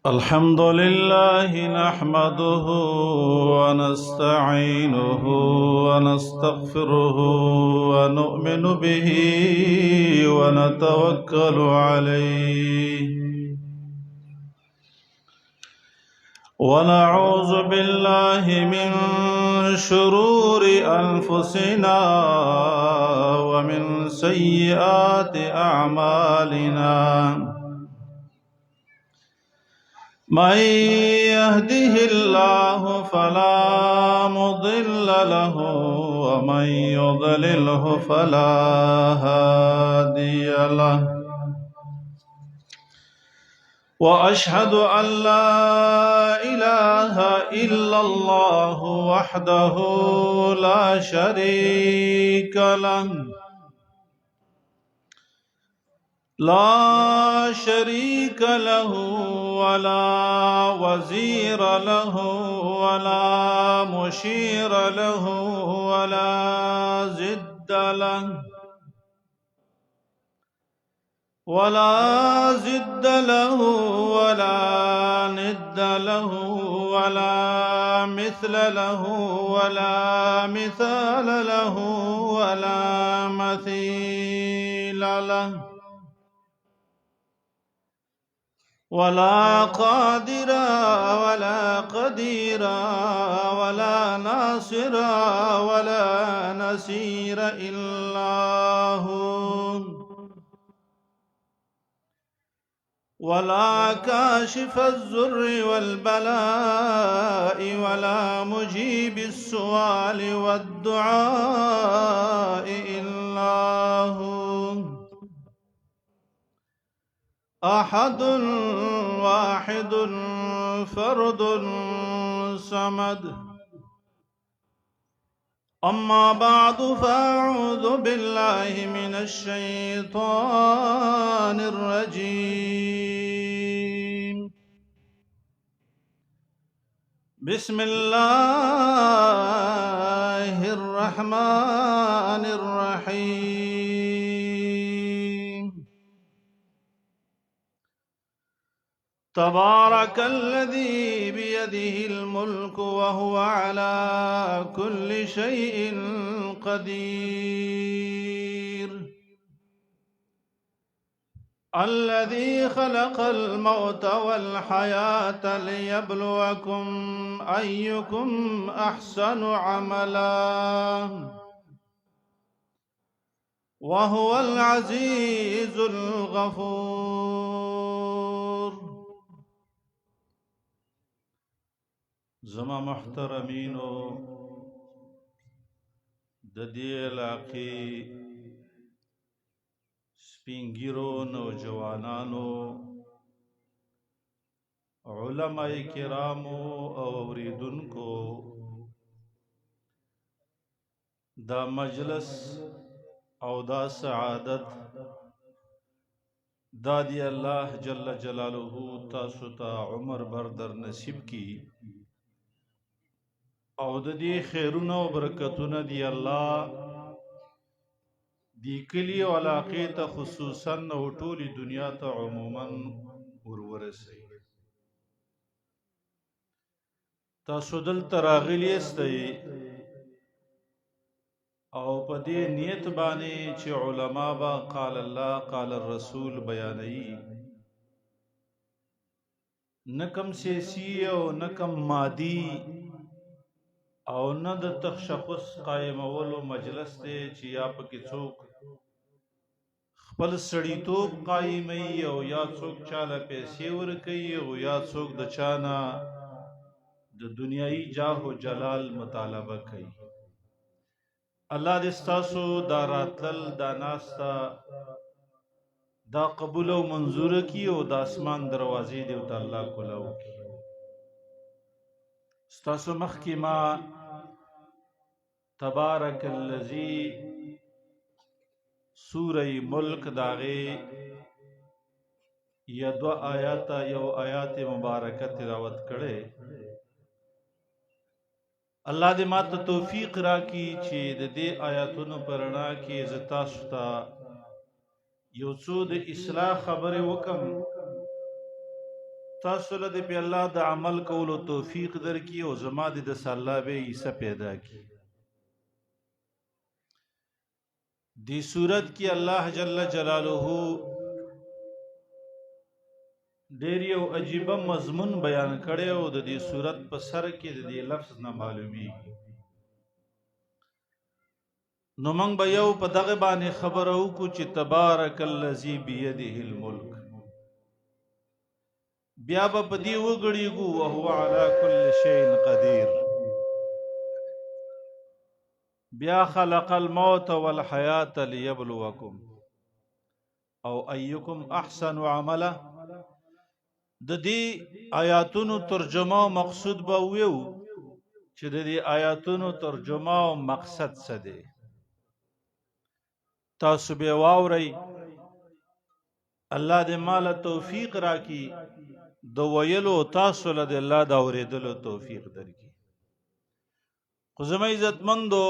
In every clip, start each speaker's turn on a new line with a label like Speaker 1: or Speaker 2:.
Speaker 1: الحمد لله نحمده ونستعينه ونستغفره ونؤمن به ونتوكل عليه ونعوذ بالله من شرور أنفسنا ومن سيئات أعمالنا من يهده الله فلا مضل له ومن يضلله فلا هادي له وأشهد أن لا إله إلا الله وحده لا شريك له ولا وزير له ولا مشير له ولا ضد له ولا ند له ولا مثل له ولا مثال له ولا مثيل له ولا قادر ولا قدير ولا ناصر ولا نصير إلا هو ولا كاشف الضر والبلاء ولا مجيب السؤال والدعاء إلا هو أحد واحد فرد صمد أما بعد فأعوذ بالله من الشيطان الرجيم بسم الله الرحمن الرحيم تبارك الذي بيده الملك وهو على كل شيء قدير الذي خلق الموت والحياة ليبلوكم أيكم أحسن عملا وهو العزيز الغفور زما محترمینو د دې علاقې سپینګیرو نوجوانانو علماء کرامو او اوریدونکو دا مجلس او دا سعادت دا دی الله جل جلاله تاسو ته عمر بر در نصیب کی او د دې خیرونه او برکتونه دی الله دی کلی او علاقې ته خصوصا او ټولي دنیا ته عموما ورورسي تاسو دلته راغلي استئ او په دې نیت باندې چې علما با قال الله قال الرسول بیانوي نکم سیاسی او نکم مادي او نه د تشخص قائمولو مجلس ته چې یا پکې څوک خپل سړیتوب قائمي او یا څوک چاله پیسې ورکوي او یا څوک د چانا د دنیایي جاه او جلال مطالبه کوي الله دې ستاسو دا راتل دا ناستا دا قبول او منظور کی او د اسمان دروازې دی او د الله کولاو کی ستاسو مخ کی ما تبارک الذی سوره ملک داغه یا دو آیات یو آیات مبارکه تلاوت کړي الله دې ماته توفیق راکړي چې د دې آیاتونو پرنا کې زتا ستا یو څو د اصلاح خبره وکم تاسو له دې په الله د عمل کولو توفیق درکړي او زما دې د الله به عیسی پیدا کړي. دی صورت کې الله جل جلاله ډېر یو عجیبه مضمون بیان کړی او د دې صورت په سر کې د دې لفظ نه معلومیږي. نو موږ به یو په دغه باندې خبره وکړو چې تبارک الذی بیده الملک، بیا به په دې وګړیږو وهو علی کل شیء قدیر، بیا خلق الموت والحیات لیبلوکم او ایکم احسن عملا. د دې آیاتونو ترجمه او مقصود به ویو چې د دې آیاتونو ترجمه او مقصد څه دی. تاسو به واورئ. الله دې مال توفیق راکړي د ویلو، تاسو له د الله د اورېدلو توفیق درکړي. خو زما عزتمندو،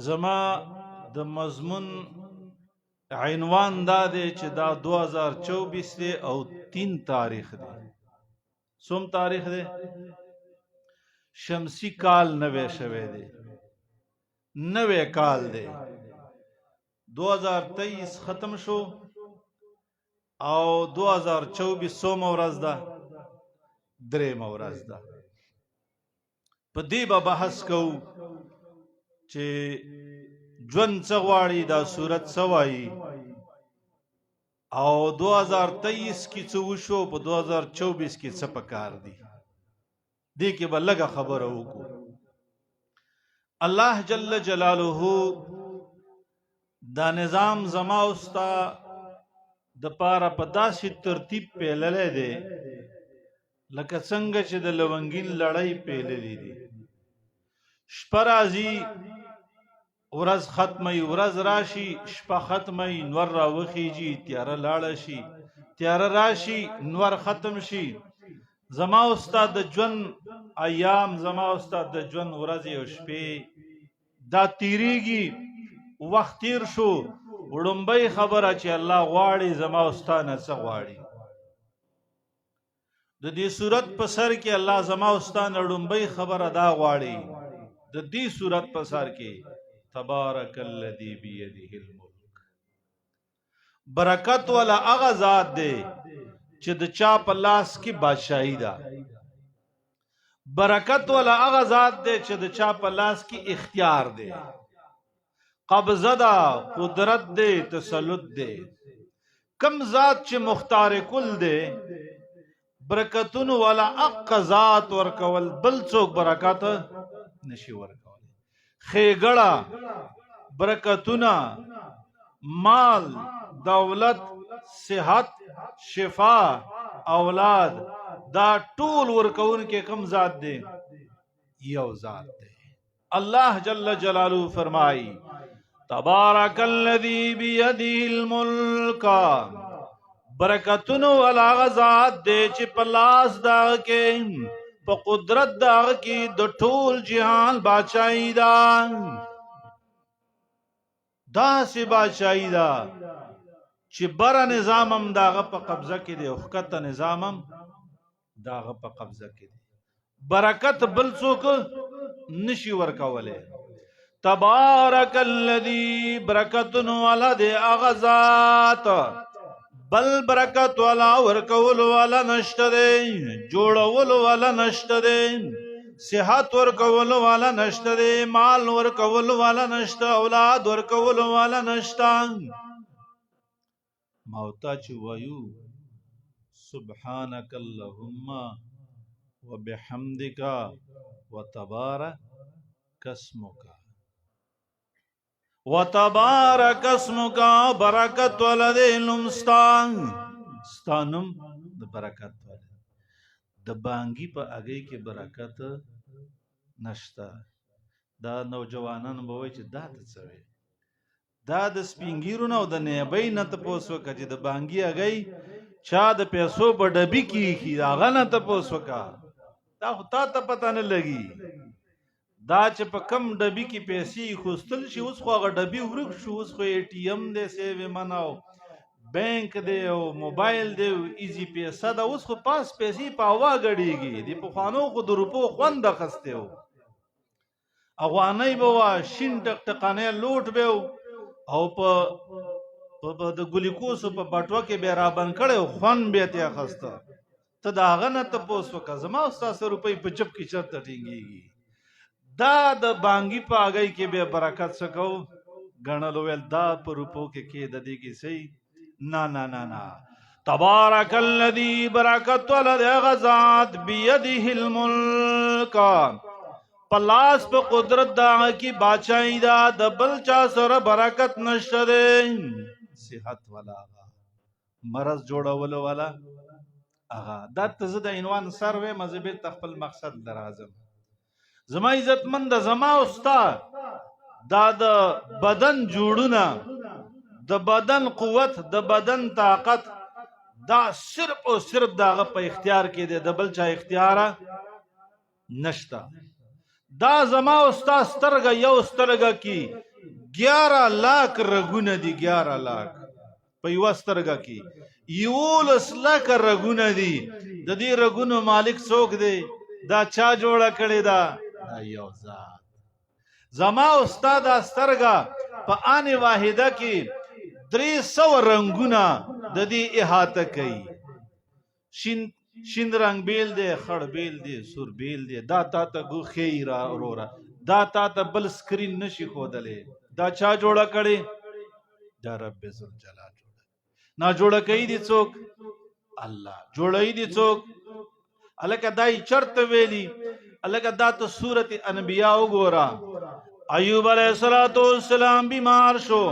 Speaker 1: زما د مضمون عنوان دا دی چې دا 2024 دی او 3 تاریخ دی. سوم تاریخ دی؟ شمسی کال نوے شوه دی، نوے کال دی. 2023 ختم شو او 2024 سوم ورځ ده، درېم ورځ ده. په دې به بحث کوو چې ژوند څه غواړي، دا صورت څه وایي، او 2023 کې څه وشو، په 2024 کې څه پکار دي. دې کې به لږه خبره وکړو. الله جل جلاله دا نظام زما اوستا د پاره په داسې ترتیب پیللې دی لکه څنګه چې د لونګین لړۍ پیللې دي. شپه راځي، ورځ ختمي، ورځ راشي، شپه ختمي، نور راوخیږي، تیاره لاړه شي، تیاره راشي، نور ختم شي. زما استاد د ژوند ایام، زما استاد د ژوند ورځې او شپې دا تیریږي. وخت تیر شو. وړومبۍ خبره چې الله غواړي، زما استاد نه څه غواړي. د دې صورت په سر کې الله زما استاد نه وړومبۍ خبره دا غواړي. د دې صورت په سر کې تبارک الذی بیده الملک، برکت والا هغه ذات دی چې د چا په لاس کې بادشاہي ده. برکت والا هغه ذات دی چې د چا په لاس کې اختیار دی، قبضه ده، قدرت دی، تسلط دی. کم ذات چې مختار کل دی، برکتونو والا اق ذات ورکول بل څوک برکت نشي ورکول. خېګړه، برکتونه، مال، دولت، صحت، شفا، اولاد، دا ټول ورکون کې کم ذات دی؟ یو ذات دی. الله جل جلاله فرمایي تبارک الذی بیده الملک، برکتونو والا ذات دی چې په لاس دا کې، په قدرت دا کې د ټول جهان بادشاہي ده. داسې بادشاہي ده چې بره نظام هم داغه په قبضه کې دی او ښکته نظام هم داغه په قبضه کې دی. برکت بل څوک نشي ورکولی. تبارک الذی، برکتون والا دی هغه ذات، بل برکت والا ورکول والا نشته دی، جوړول والا نشته دی، صحت ورکول والا نشته دی، مال ورکول والا نشته، اولاد ورکول والا نشته. موتا چې وایو سبحانك اللهم وبحمدك وتبارك اسمك، وتبارك اسمك، برکت ولدی نمستان، ستانم د برکت ولدی. د بانګي په اگې کې برکت نشته. دا نوجوانان به وایي چې دا څه وي، دا د سپینګیرو نه او د نیبۍ نه تپوس وکړه چې د بانګي اگې چا د پیسو په ډبي کې ایښي، هغه نه تپوس وکړه. دا خو تا ته پته نه لګي. دا چې په کم ډبي کې پیسې خوستل شي، اوس خو هغه ډبي ورک شو، اوس خو ATM دی، سیو مناو بینک دی او موبایل دی او ایزی پیسه دا اوس خو پاس پیسې په هوا ګډېږي د پخوانو خو د روپو خوند اخیستی و افغانۍ به وه شین ټقټقانۍ لوټ به او په د ګلیکوسو په بټوه کې به یې رابند کړی و خوند به یې ترې اخیسته ته د هغه نه تپوس وکړه زما او ستا روپۍ په جب کې چېرته ټینګېږي دا د بانګي په هګۍ کې به برکت څه کوو ګڼل وویل دا په روپو کې د دې کې صحیح نه تبارک الذی برکت ولد غزات بیده الملک پلاس په قدرت دا کی بادشاہی دا د بل چا سره برکت نشته صحت والا مرض جوړول والا اغا دا ته د عنوان سر وې مذهب تخپل مقصد درازم زما عزت مند زما اوستا دا د بدن جوړونه د بدن قوت د بدن طاقت دا صرف او صرف داغه په اختیار کې دی د بل چا اختیار نشتا دا زما اوستا سترګه یو سترګه کې 11 لاک رګونه دي 11 لاک په یو سترګه کې 11 لاک رګونه دي د دې رګونو مالک څوک دی دا چا جوړه کړی دا یو ذات زما اوستا دا سترګه په ان واحده کې 300 رنگونه د دې احاطه کوي شین رنگ بیل دی خړ بیل دی سور بیل دی دا تا ته گو خیر اورورا دا تا ته بل سکرین نشي خودلې دا چا جوړه کړي دا رب ذل جلال جوړه نا جوړه کوي دي څوک الله جوړي دي څوک الکه دای چرته ویلی الکه دا ته سورۃ انبیاء وګورا ایوب علیہ السلام بیمار شو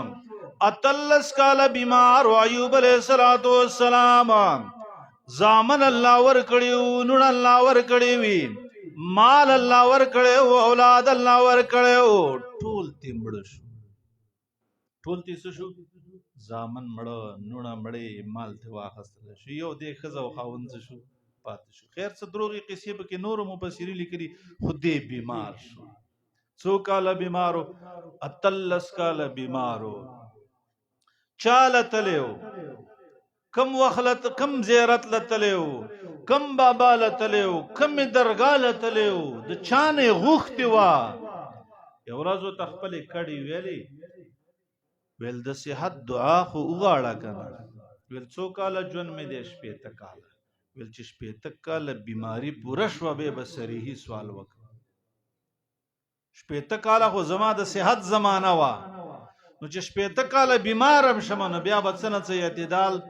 Speaker 1: اتلس کال بیمار و ایوب علیہ السلام زامن الله ور کړیو نون الله ور کړیوي مال الله ور کړیو اولاد الله ور کړیو ټول تیمړ شو ټول تیس شو زامن مړه نون مړې مال ته واخستل شو یو دې خزو خاوند شو پات شو خیر څه دروغي قصې به کې نور مفسرین لیکلي خودي بیمار شو څو کال بیمارو اتلس کال بیمارو چاله تلیو کم وخلت کم زیارت لتلیو کم بابا لتلیو کم درگاه لتلیو د چانه غوختی وا یو ورځ ته خپل کړي ویل د صحت دعا خو وغاړه کنه ویل څو کال ژوند مې د شپې تکاله ویل چې شپې تکاله بیماری پوره شو به بسریه سوال وکړه شپې تکاله خو زما د صحت زمانہ وا نو چې شپې تکاله بیمارم شمه بیا بڅنه څه اعتدال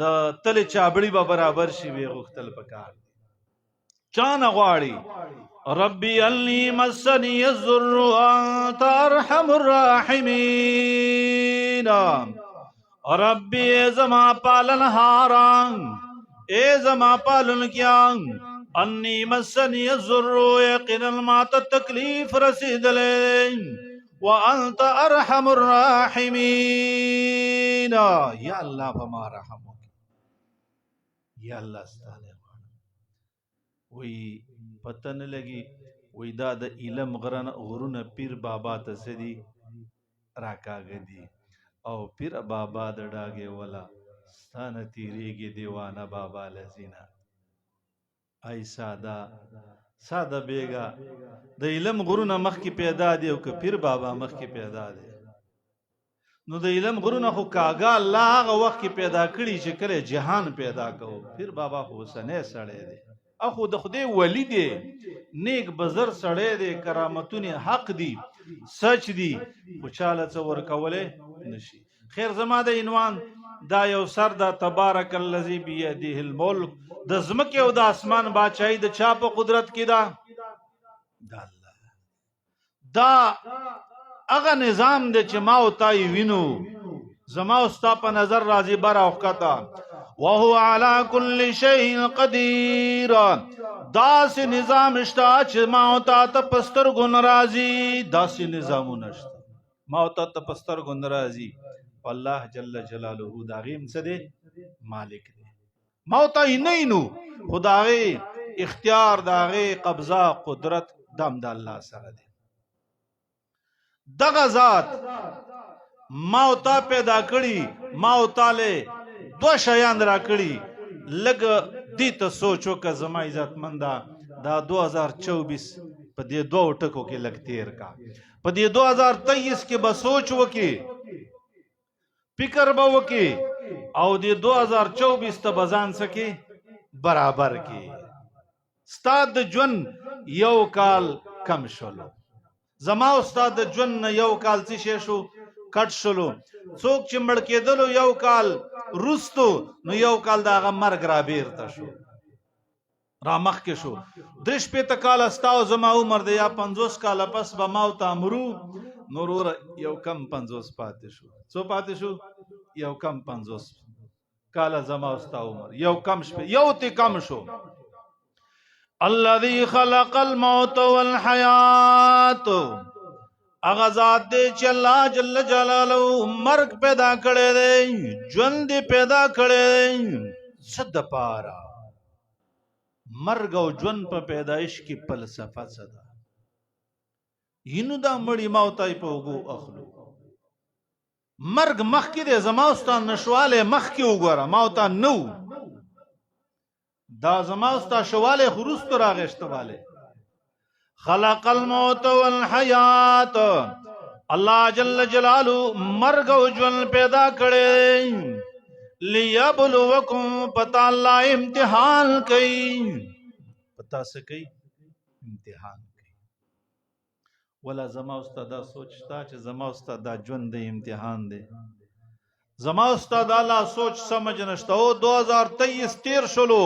Speaker 1: د تل چابړی به برابر شي وی غختل پکار چانه غواړي ربي اني مسني الضر وانت ارحم الراحمين ربي زما پالن هاران اے زما پالن کیان اني مسني الضر يقين ما تکلیف رسیدلې وانت ارحم الراحمين یا الله بما رحم یا الله ستاله وی پتن لګي وی دا د علم غرونه پیر بابا ته سدي راکاګدي او پیر بابا د ډاګه ولا ستانه تیریږي دیوانه بابا لزینا ای ساده بیگا د علم غرونه مخ کی پیدا دی او که پیر بابا مخ کی پیدا دی نو د علم غرونه خو کاغه الله هغه وخت کې پیدا کړي چې کله جهان پیدا کوو پیر بابا خو سنه سړی دی اخو د خدای ولی دی نیک بزر سړی دی کرامتونه حق دی سچ دی خو چاله څور کوله نشي خیر زما د عنوان دا یو سر دا تبارک الذی بیده الملک د زمکه او د اسمان بادشاہي د چا په قدرت کې دا الله دا اغه نظام د چې ما او تای وینو زما او ستا په نظر راځي بر او کتا وهو على كل شيء قدير داس نظام شتا چې ما او تا ته پستر ګن راځي داس نظامونه شتا ما او تا ته پستر ګن راځي الله جل جلاله دا غیم څه دی مالک دی ما او تا نه نو خدای اختیار داغه قبضه قدرت دم د الله سره دی دغه ذات ما او تا پیدا کړي ما او تاله دو شیان را کړي لګ دې ته سوچو که زما عزت مندا دا 2024 په دې دوه ټکو کې لګ تیر کا په دې 2023 کې به سوچ وکي فکر به وکي او دې 2024 ته بزان سکی برابر کی استاد جون یو کال کم شلو زما استاد جون یو کال څه شو کټ شلو څوک چې مړ کېدلو یو کال رستو نو یو کال دا غ مرګ را بیرته شو را مخ کې شو درش په تکال استاو زما عمر د یا 50 کال پس به ما ته امرو نورور یو کم 50 پاتې شو څو پاتې شو یو کم 50 کال زما استاو عمر یو کم شپه یو تی کم شو الذي خلق الموت والحیات اغا ذات دے چې الله جل جلاله مرګ پیدا کړی دی ژوند پیدا کړی دی صد پارا مرګ او ژوند په پیدایش کې فلسفه څه ده ینو دا مړی موتای په وګو اخلو مرګ مخ کې دی زما استاد نشواله مخ کې وګوره موتا نو دا زما استاد شواله خروست راغشتواله خلق الموت والحیات الله جل جلاله مرګ او ژوند پیدا کړي لیبلوکم پتا الله امتحان کوي پتا څه کوي امتحان کوي ولا زما استاد سوچتا چې زما استاد دا ژوند د امتحان دی زما استاد الله سوچ سمجھ نشته او 2023 تیر شلو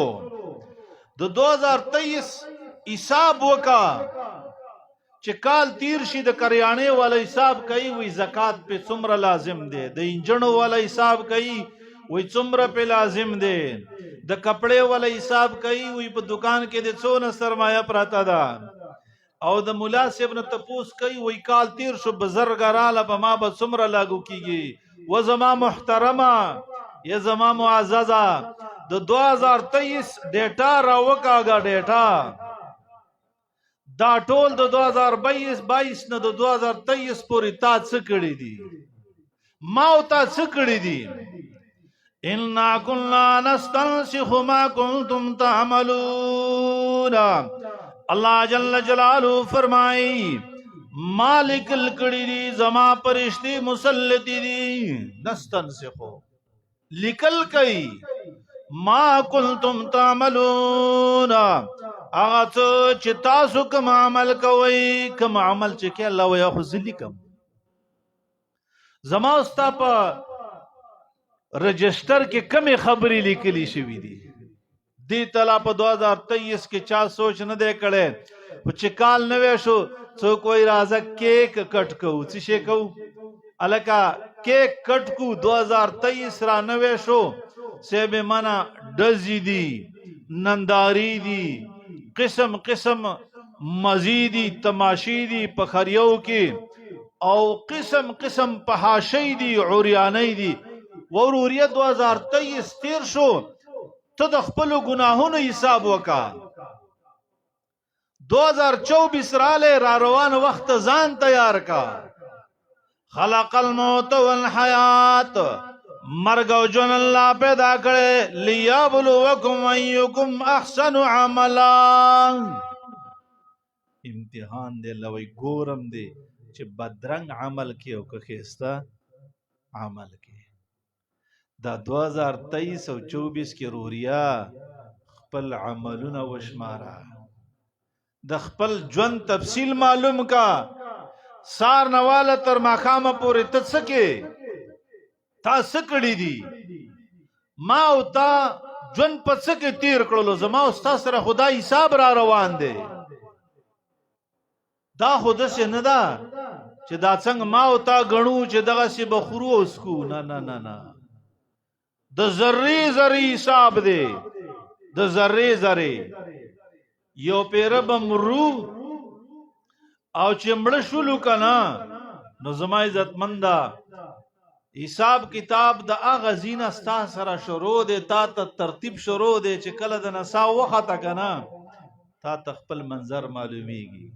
Speaker 1: د 2023 حساب وکا چې کال تیر شي د کریانه والا حساب کوي وی زکات په څومره لازم دی د انجنو والا حساب کوي وی څومره په لازم دی د کپڑے والا حساب کوي وی په دکان کې د څونه سرمایه پراته ده او د مولا صاحب نه تپوس کوي وی کال تیر شو بزرګراله په ما به څومره لاګو کیږي و زما محترمه یا زما معززه د 2023 ډیټا راوکاګه ډیټا دا ټول د 2022 نه د 2023 پورې تا څه کړی دي ما او تا څه کړی دي ان كنا نستنسخ ما كنتم تعملون الله جل جلاله فرمای مالک الکړی دي زما پرشتي مسلط دي نستنسخو لیکل کوي ما كنتم تعملون اغه چې تاسو کوم عمل کوي کوم عمل چې کې الله ویا خو ذلیکم زما استا په رجستر کې کمی خبرې لیکلي شوې دي دې تلا په 2023 کې چا سوچ نه دی کړي په چې کال نوې شو څوک وای راځه کیک کټ کو څه شي کو الکا کیک کټ کو 2023 را نوې شو سه به معنا دزی دي ننداری دي قسم قسم مزیدی تماشیدی پخریو کې او قسم قسم پحاشی دی عریانی دی وروریه 2023 تیر شو ته د خپل گناهونو حساب وکا 2024 راله را روان وخت ځان تیار کا خلق الموت والحیات مرګ او ژوند الله پیدا کړي لیبلوکم ایکم احسن عملا امتحان دی لوی ګورم دی چې بدرنګ عمل کې او که خسته عمل کې دا 2023 او 24 کې روریا خپل عملونه وشمارا د خپل ژوند تفصیل معلوم کا سار نواله تر ماخامه پورې تڅکه تا سکړی دي ما او تا جون پڅکه تیر کړلو زما او تاسو سره خدای حساب را روان دي دا خود څه نه دا چې دا څنګه ما او تا غنو چې دغه سی بخرو اسکو نه نه نه نه د ذری ذری حساب دی د ذری ذری یو پیر بمرو او چې مړ شولو کنا نو زما عزت مندا حساب کتاب د اغه زینا ستا سره شروع دی تا ته ترتیب شروع دی چې کله د نسا وخته کنا تا خپل منظر معلومیږي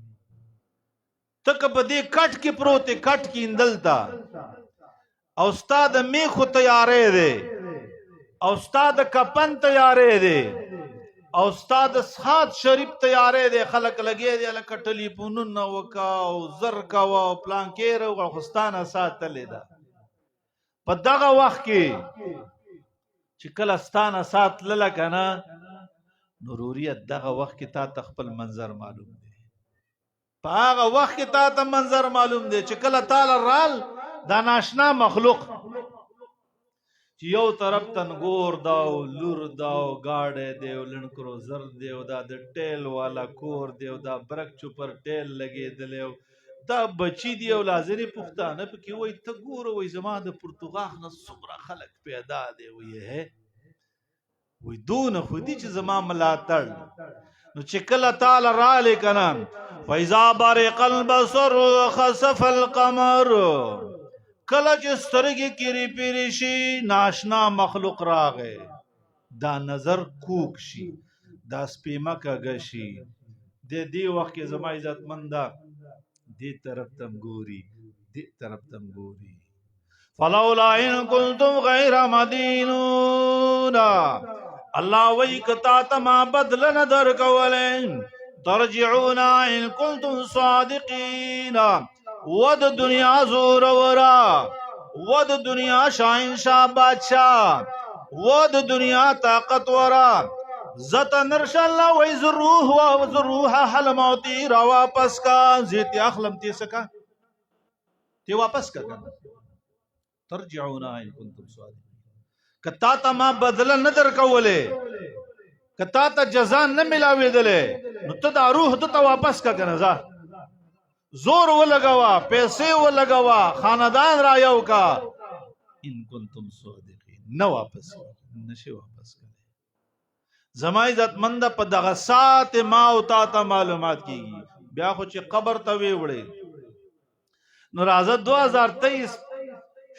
Speaker 1: تک په دې کټ کې پروت کټ کې اندلتا او ستا د میخو تیارې دی او ستا د کپن تیارې دی او ستا د سخات شریف تیارې دی خلک لګې دی لکه ټلیفونونه وکا او زر کوه او پلانکې روغه خو ستا نه ساتلې ده په دغه وخت کې چې کله ستا نه ساتلله که نه نو روریت دغه وخت کې تا ته خپل منظر معلوم دی په هغه وخت کې تا ته منظر معلوم دی چې کله تاله رال دا ناشنا مخلوق چې یو طرف تنګور دا او لور دا او گاډی دی او لنکرو زر دی او دا د ټیل والا کور دی او دا برک چوپر ټیل لګېدلی او دا بچی دی او لازرې پښتانه پکې وایي ته ګوره وایي زما د پرتګاخ نه څومره خلک پیدا دی وایي وی دونه خو دي چې زما ملاتړ نو چې کله تعالی رالی کنه فاذا برق البصر خسف القمر کله چې سترګې کیری پیری شي ناشنا مخلوق راغی دا نظر کوک شي دا سپیمه کږه شي د دې وخت کې زما عزتمنده دې طرف تم ګوري دې طرف تم ګوري فلولا ان کنتم غیر مدینون الله وی کتا تما بدل ندر کولین ترجعون ان کنتم صادقین ود دنیا زور ورا ود دنیا شاہنشاہ بادشاہ ود دنیا طاقت ورا زت نرش اللہ وی ذروح و ذروح حل موتی را واپس کا زیتی اخلم تی سکا تی واپس کا ترجعون ان کنتم صادقین کتا تا ما بدل ندر کولے کتا تا جزا نہ ملاوی دلے نو تا دا روح تا واپس کا کنزا زور و لگوا پیسے و لگوا خاندان را یو کا ان کنتم صادقین نہ واپس نشی واپس کرے زما عزت مند پا دغه سات ما او تا تا معلومات کیگی بیا خو چې قبر تا وی وڑے نو رازه 2023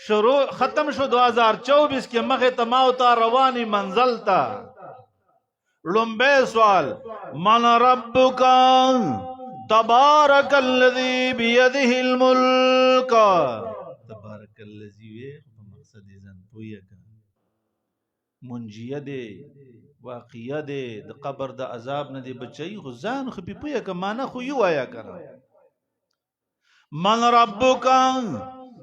Speaker 1: شروع ختم شو 2024 کې مخه تماو تا رواني منزل تا لمبے سوال من ربک تبارک الذی بیده الملک تبارک الذی مقصد ځان پویا منجیه دی واقعیه دی د قبر د عذاب نه دی بچي خو ځان خو پویا ک معنا خو یو آیا کړه من ربک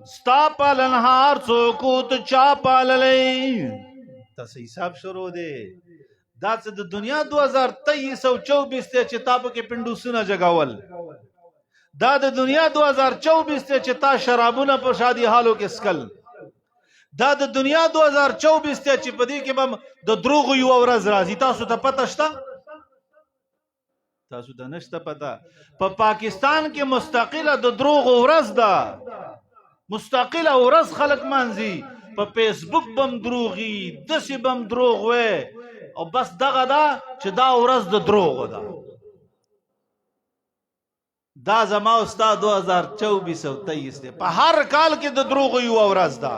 Speaker 1: ستا پالنهار څوکو ته چا پاللی تاسو حساب شروع دی دا څه د دنیا 2023 او 24 ته چې تا پکې پندوسونه جګاول دا د دنیا 2024 ته چې تا شرابونه په شادي حالو کې سکل دا د دنیا 2024 ته چې په دې کې به د دروغ یو ورځ راځي تاسو ته پته شته تاسو ته نشته پته په پاکستان کې مستقله د دروغ ورځ ده مستقله ورځ خلق منځي په فیسبوک بم دروغي دسی بم دروغ وې او بس دغه دا چې دا ورځ د دروغ ده دا زما استاد 2024 او 23 دی په هر کال کې د دروغ یو ورځ ده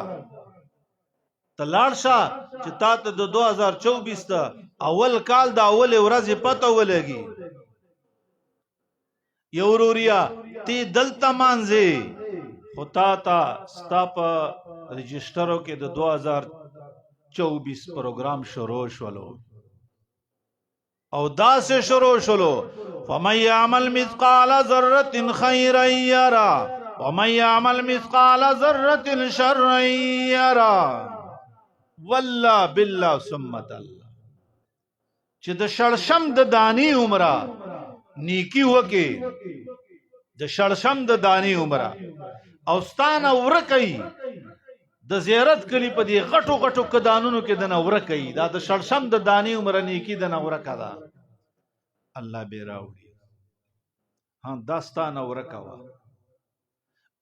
Speaker 1: تلاړ شه چې تا ته د 2024 ته اول کال د اول ورځ پته ولګي یو وروریا تی دلته مانځي خو تا ستا په رجسټرو کې د 2024 پروګرام شروع شولو او دا سے شروع شلو فمن يعمل مثقال ذرة خيرا يرى ومن يعمل مثقال ذرة شرا يرى والله بالله ثم الله چې د شړشم د دانی عمره نیکی وکي د شړشم د دانی عمره او ستانه ورکي د زیارت کلی په دی غټو غټو کدانونو کې د نور کوي دا د شړشم د دانی عمر نیکی د نور کدا الله به راوړي ها داستان اور کوا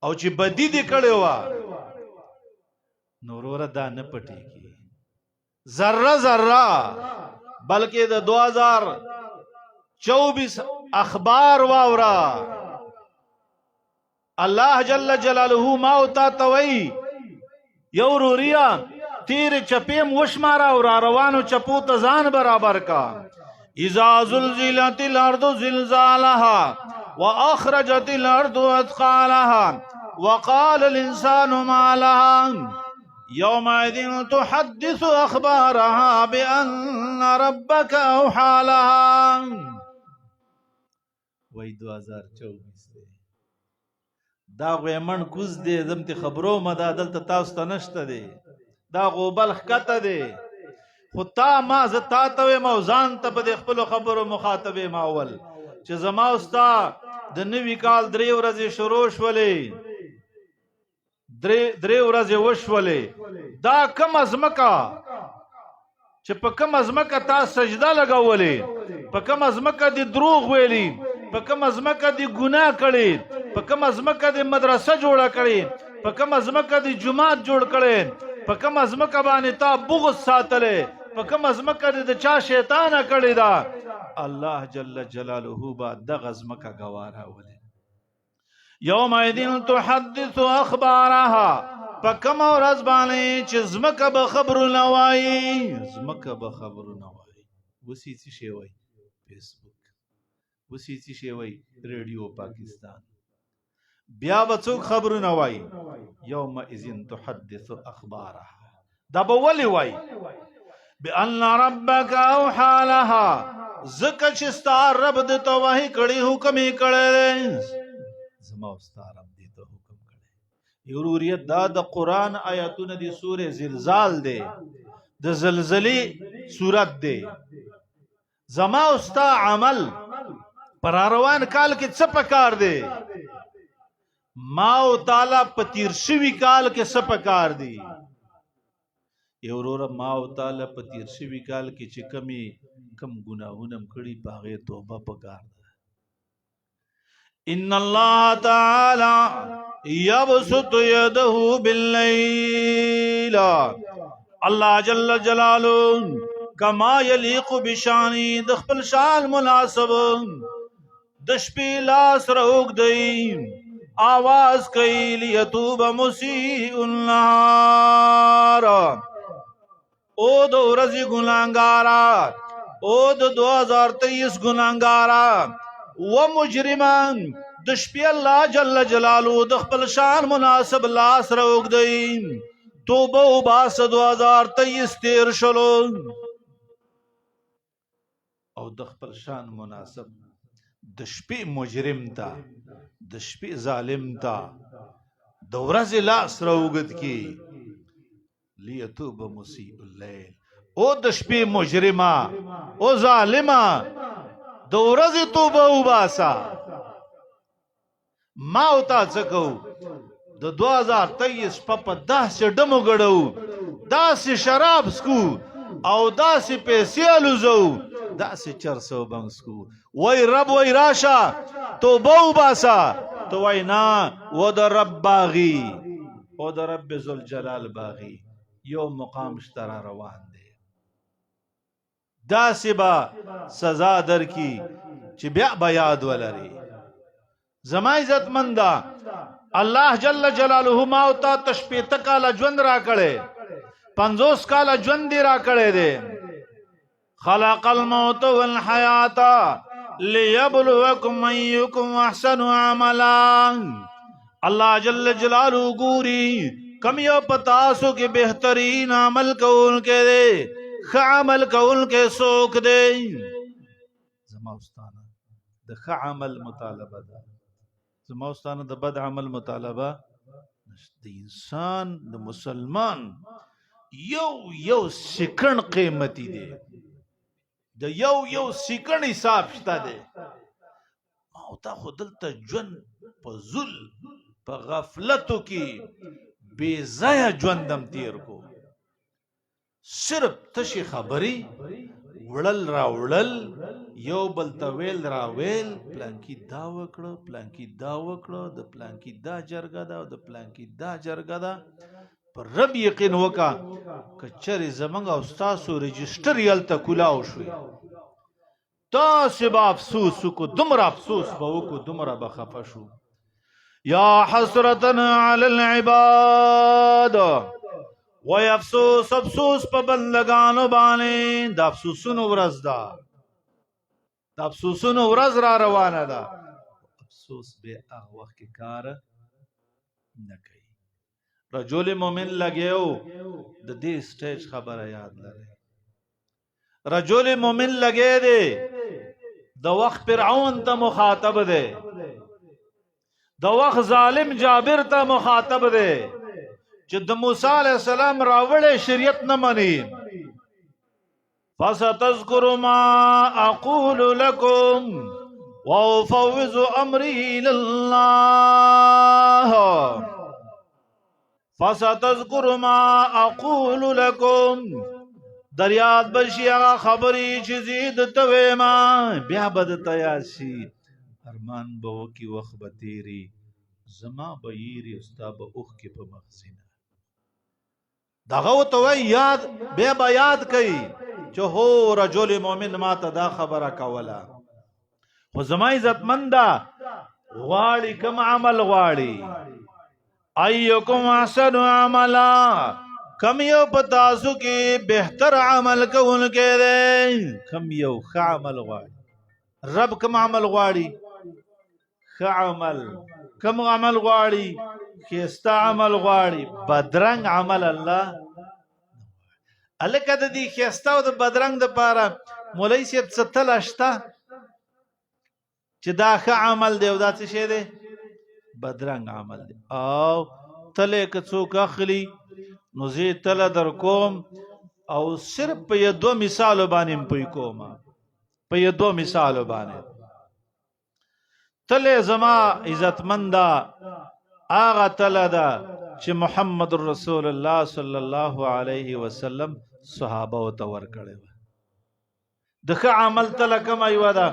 Speaker 1: او چې بدی دې کړي وا نور ور دا نه پټي کی ذره ذره بلکې د 2024 اخبار واورا الله جل جلاله ما او تا توي یو روریا تیر چپیم وشمارا اور روانو چپو تزان برابر کا اذا زلزلت الارض زلزالها واخرجت الارض اثقالها وقال الانسان ما لها يومئذ تحدث اخبارها بان ربك اوحى لها. وای 2024 دا غیمن کوز دی زمت خبرو مدا دلته تاسو ته نشته دی دا غوبل خکته دی خو تا ما زتا ته موزان ته په خپل خبرو مخاطب ما اول چې زما استا د نوی کال 3 ورځې شروع شولې 3 ورځې وشولې دا کم ازمکا چې په کم ازمکا تا سجده لګولې په کم ازمکا دی دروغ ویلی په کم ازمکا دی ګناه کړي په کم ازمکا دی مدرسه جوړه کړي په کم ازمکا دی جماعت جوړ کړي په کم ازمکا باندې تا بغض ساتلې په کم ازمکا دی د چا شیطان کړي دا الله جل جلاله با د غزمکا گوارا ولې یومئذ تحدث اخبارها په کم ورځ باندې چې زمکا به خبرونه وایي زمکا به خبرونه وایي وسی څه شی وایي فیسبوک وسی څه شی وایي ریډیو پاکستان بیا به څوک خبرونه وایي یومئذ تحدث اخبارها دا به ولې وایي بان ربک اوحى لها زکه چې ستا رب د ته وحی کړي حکم یې کړی زما استا رب دې ته حکم کړي ضرورت دا د قران آیاتونه دی سوره زلزال دی د زلزلې صورت دی زما استا عمل پر روان کال کې څه پکار دی ما او تعالی په تیر شوی کال کې څه پکار دی یورور ما او تعالی په تیر شوی کال کې چې کم ګناهونه کړي پاغه توبه پکار ده ان الله تعالی یبسط یده باللیل الله جل جلاله کما یلیق بشانی د خپل شان مناسب د شپې لاس روک دی آواز کوي لیتوب مسیء النهار او د ورځې ګناهګارا او د 2023 ګناهګارا و مجرمان د شپې الله جل جلاله د خپل شان مناسب لاس روک دی توبه او باس 2023 تیر شلو او د خپل شان مناسب د شپې مجرم تا د شپې ظالم تا د ورځې لاس روغت کی لیتوب مسیء الليل او د شپې مجرما او ظالما د ورځې توبه وباسا ما او تا څکو د 2023 په داسې ډمو غړو داسې شراب سکو او داسې پیسې الوزو داسې چرسو بنسکو وای رب وای راشا توبه وباسا تو وای نا و د رب باغی او د رب ذل جلال باغی یو مقام اشترا روان دی داسې با سزا در کی چې بیا به یاد ولري زما عزت مندا الله جل جلاله ما او تا تشپیته کاله ژوند را کړي 50 کاله ژوند را کړي دي خلق الموت والحیات لیبلوکم ایکم احسن عملا الله جل جلاله ګوري کم یو پتاسو کې بهترین عمل کول کې دي خ عمل کول کې سوک دی زما استانه د خ عمل مطالبه ده زما استانه د بد عمل مطالبه نشته انسان د مسلمان یو سکن قیمتي دی د یو سکن حساب شته دی او تا خودل ته جون په ذل په غفلتو کې بے ضایع ژوندم تیر کو صرف تشی خبری وړل را وړل یو بل ته ویل را ویل پلانکی دا وکړه پلانکی دا وکړه د پلانکی دا جرګه دا د پلانکی دا جرګه دا پر رب یقین وکا کچری زمنګ او تاسو رجستر یلته کولاو شوي تاسو به افسوس کو دومره افسوس به وکړو دومره به خفه شو یا حسرتنا علی العباد وای افسوس افسوس په بندگانو باندې د افسوسونو ورځ ده د افسوسونو ورځ را روانه ده افسوس به هغه وخت کې کار نه کوي. رجل مومن لګیو د دې سټیج خبره یاد لري. رجل مومن لګی دی د وخت فرعون ته مخاطب دی، د وخت ظالم جابر ته مخاطب دی چې د موسی علیہ السلام راوړې شریعت نه مني. فستذكر ما اقول لكم وافوض امري الى الله. فستذكر ما اقول لكم دریاد بشی آغا خبری چی زید تویما بیا بد تیاسی ارمان بہو کی وقت بتیری زما بیری استا با اخ کی پا مخزینا داغو توی یاد بیا با یاد کئی چو ہو رجل مومن ما تا دا خبر کولا خو زما عزت مندا غواړي کم عمل غواړي ایکم احسن عملا کم یو پتاسو کی بہتر عمل کون کے دے کم یو خ عمل غواړي رب کم عمل غواړي خ عمل کم عمل غواړي خستا عمل غواړي بدرنګ عمل الله الکه د دې خستا او د بدرنګ د پاره مولوی صاحب ستل اشتا چې دا ښه عمل دی او دا څه شی دی بدرنګ عمل دی او تله که څوک اخلي نو زه تله در کوم او صرف په یو دو مثالو باندې پوي کوم په یو دو مثالو باندې تله زما عزتمندا آغا تله دا چې محمد رسول الله صلی الله علیه وسلم صحابه او تور کړي دغه عمل تله کوم ایو دا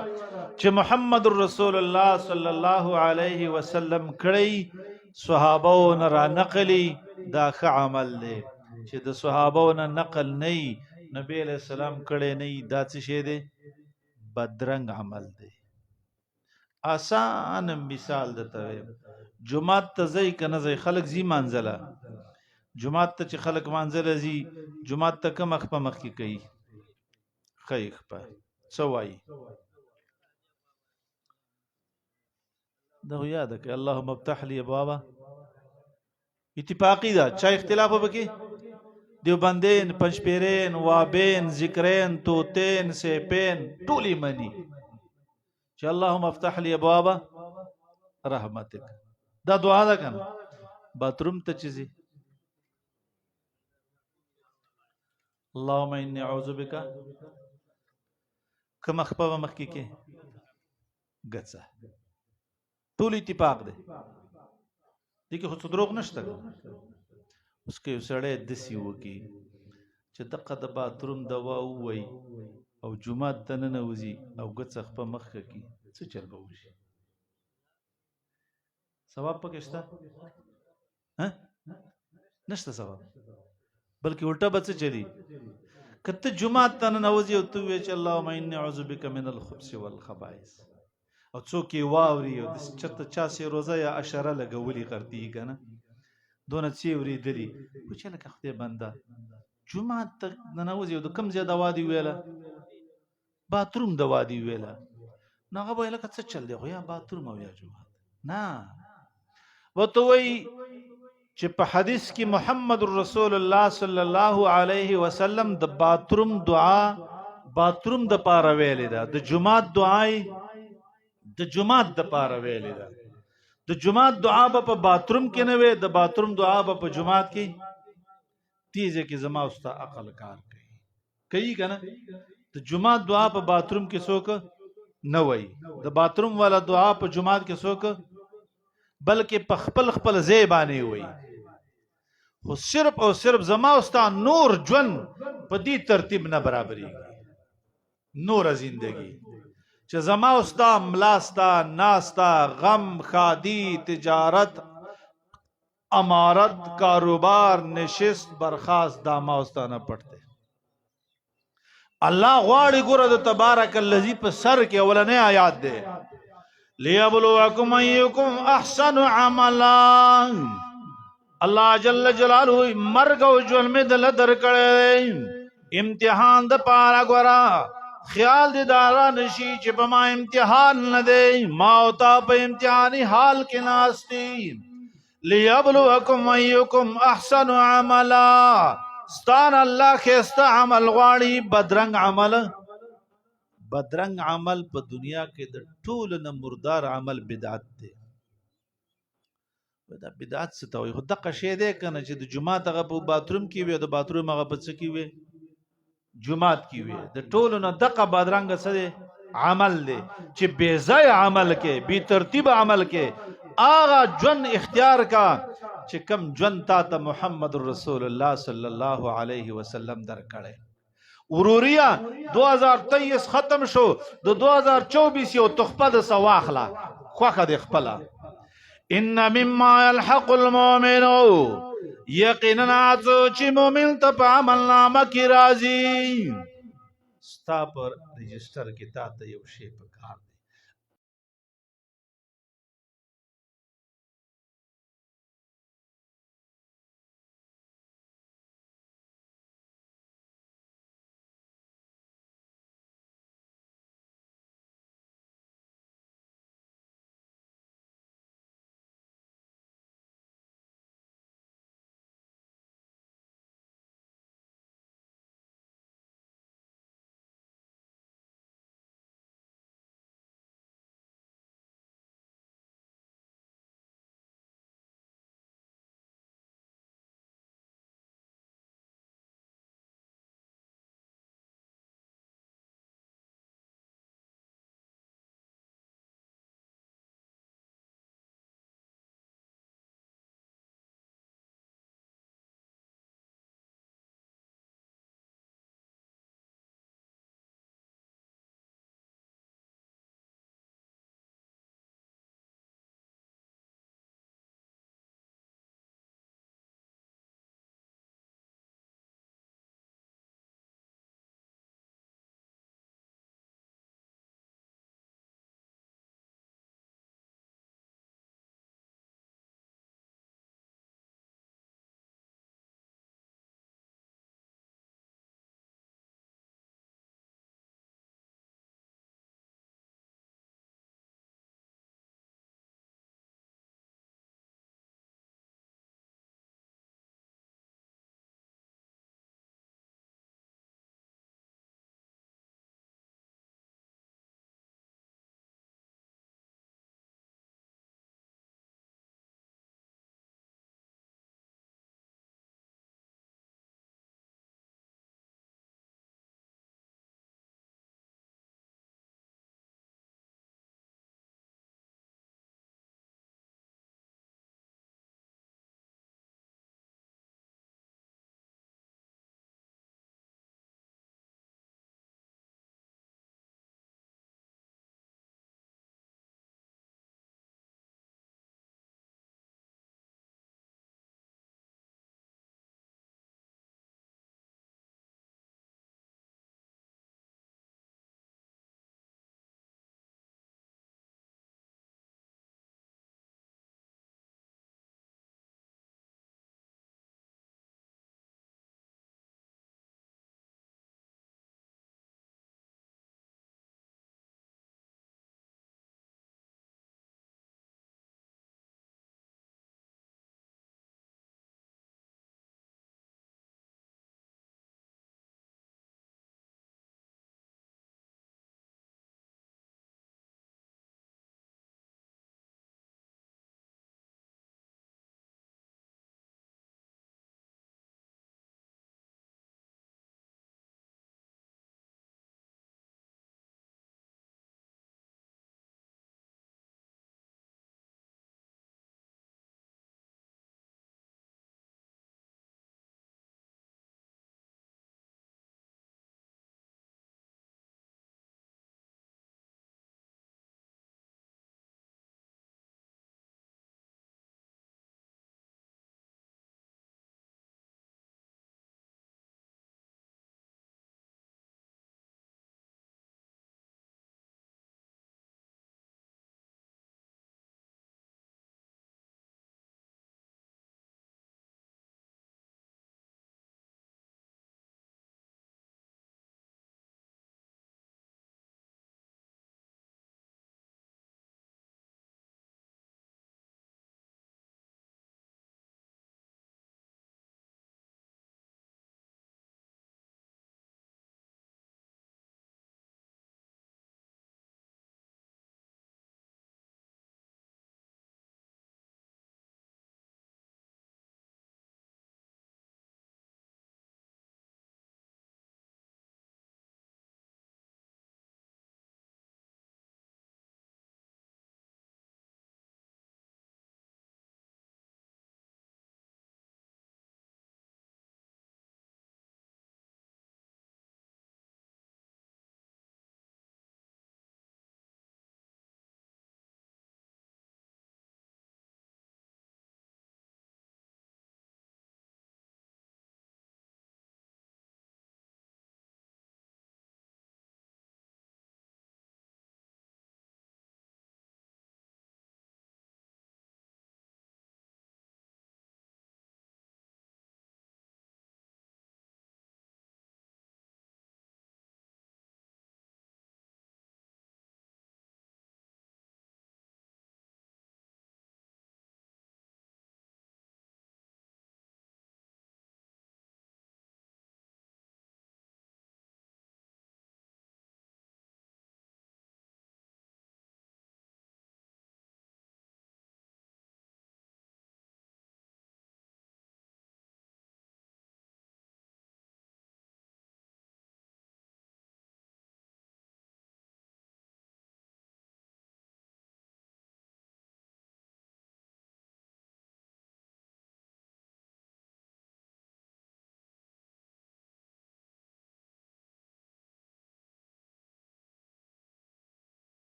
Speaker 1: چې محمد رسول الله صلی الله علیه وسلم کړي صحابه نه را نقلی دا ښه عمل دی چې د صحابه نه نقل نه نبی علیہ السلام کړي نه دا څه شی دی بدرنګ عمل دی. آسان مثال دته جمعه ته ځي کنه ځي خلک زی منزله جمعه ته چې خلک منزله زی جمعه ته کوم مخ په مخ کې کوي خیخ په سوای دا یاد کړه اللهم افتح لي ابوابا اتفاقی دا چا اختلاف وبکی دیوبندین پنځپیرین وابین ذکرین توتین سیپین ټولی منی چې اللهم افتح لي ابوابا رحمتک دا دعا ده کنه باتروم ته چیزی اللهم اني اعوذ بك کما خپه مخ کې ګڅه ټول اتفاق ده دغه خو دروغ نشته اوس کې سړی دسی وکی چې دغه د باتروم دوا وای او جمعه ته نه وځي او ګڅ خپه مخ کې څه چل به وشي ثواب پکې شته ها نشته ثواب بلکې الټا بچ چلی کته جمعه ته نه وځي او تو وی چې اللهم اني اعوذ بك من الخبث والخبائث او څوک یې واوري او د چرته چا سي روزه یا اشاره لګولي کرتی کنه دونه سی وري دلی و چې لکه خدای بنده جمعه ته نه وځي او کم زیاده وادي ویله باتروم د وادي ویله نو هغه ویله که څه چل دی خو یا باتروم او یا جمعه نه وته وی چې په حدیث کې محمد رسول الله صلی الله علیه وسلم د باتروم دعا باتروم د پاره ویلې ده د جمعه دعای د جمعه د پاره ویلې ده د جمعه دعا په باتروم کې نه وي د باتروم دعا په جمعه کې تیزه کې زما اوستا عقل کار کوي کنه د جمعه دعا په باتروم کې څوک نه وای د باتروم والا دعا په جمعه کې څوک بلکې په خپل خپل ځای باندې وای خو صرف او صرف زما اوستا نور جون په دې ترتیب نه برابرېږي نور زندگی چې زما اوستا ملاستا ناستا غم خادی تجارت امارت کاروبار نشست برخاست دا ما اوستا نه پټته الله غواړي ګوره د تبارک الذی په سر کې اولنې آیات ده لیبلوکم ایکم احسن عملا الله جل جلاله مرګ او ژوند می دل درکړې امتحان د پاره ګورا خیال دې دارا نشي چې په ما امتحان نه دی ما او تا په امتحاني حال کې ناشتي لیبلوکم ایکم احسن عملا ستان الله خسته عمل غواړي بدرنګ عمل په دنیا کې د ټول نه مردار عمل بدعت دی دا بدعت څه ته وي خو دغه شی دی کنه چې د جمعه هغه په باتروم کې وي د باتروم هغه په څه کې وي جمعات کې وي د ټولو نه دغه بدرنګ څه دی عمل دی چې بے ځای عمل کې بی ترتیب عمل کې آغا جن اختیار کا چې کم جن تا ته محمد رسول الله صلی الله علیه وسلم درکړي وروریا 2023 ختم شو د 2024 یو تخپه د سواخلا خوخه د خپل ان مما يلحق المؤمن یقینا چې مؤمن ته په عمل نامه کې راځي ستا پر رجستر کې تا ته یو شی پکار دی